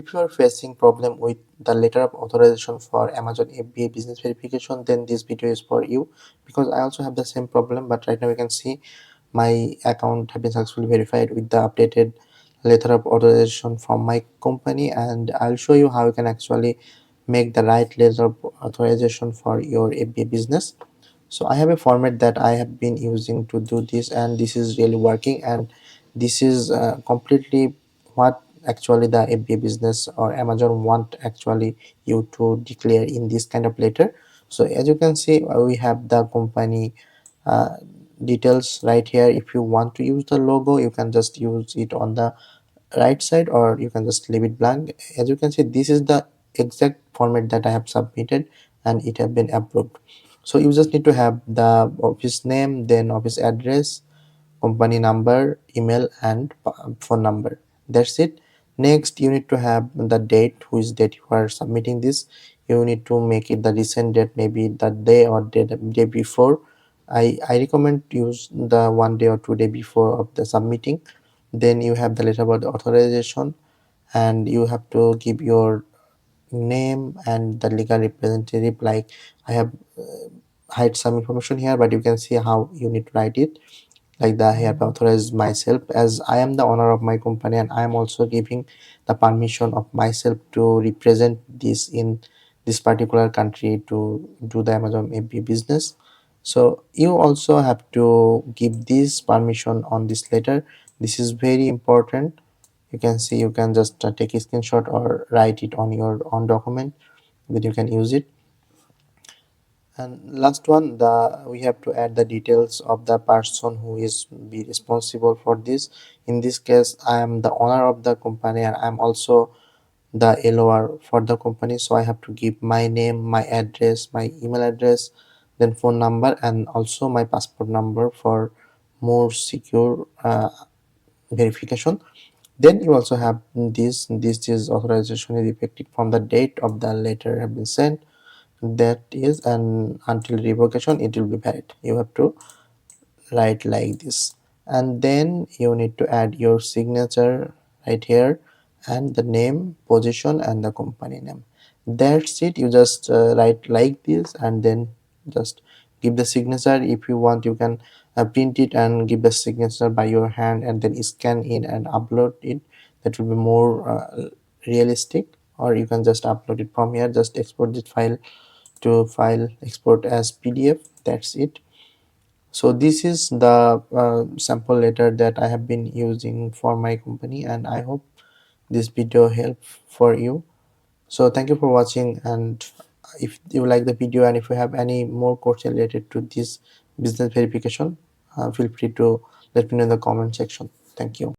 If you are facing problem with the letter of authorization for Amazon FBA business verification, then this video is for you, because I also have the same problem. But right now you can see my account have been successfully verified with the updated letter of authorization from my company, and I'll show you how you can actually make the right letter of authorization for your FBA business. So I have a format that I have been using to do this, and this is really working, and this is completely what actually the FBA business or Amazon want actually you to declare in this kind of letter. So as you can see, we have the company uh, details right here. If you want to use the logo, you can just use it on the right side, or you can just leave it blank. As you can see, this is the exact format that I have submitted, and it have been approved. So you just need to have the office name, then office address, company number, email, and phone number. That's it. Next, you need to have the date, which date you are submitting this. You need to make it the recent date, maybe the day or day before. I recommend use the 1 day or 2 day before of the submitting. Then you have the letter about the authorization, and you have to give your name and the legal representative. Like, I have hide some information here, but you can see how you need to write it. Like, the I have authorized myself, as I am the owner of my company, and I am also giving the permission of myself to represent this in this particular country to do the Amazon FBA business. So you also have to give this permission on this letter. This is very important. You can see, you can just take a screenshot or write it on your own document, then you can use it. And last one, the we have to add the details of the person who is be responsible for this. In this case, I am the owner of the company, and I'm also the LOR for the company, so I have to give my name, my address, my email address, then phone number, and also my passport number for more secure verification. Then you also have this is authorization is effective from the date of the letter have been sent, that is, and until revocation it will be valid. You have to write like this, and then you need to add your signature right here, and the name, position, and the company name. That's it. You just write like this, and then just give the signature. If you want, you can print it and give the signature by your hand, and then scan it and upload it. That will be more realistic. Or you can just upload it from here, just export this file to file, export as PDF. That's it. So this is the sample letter that I have been using for my company, and I hope this video helped for you. So thank you for watching, and if you like the video and if you have any more question related to this business verification, feel free to let me know in the comment section. Thank you.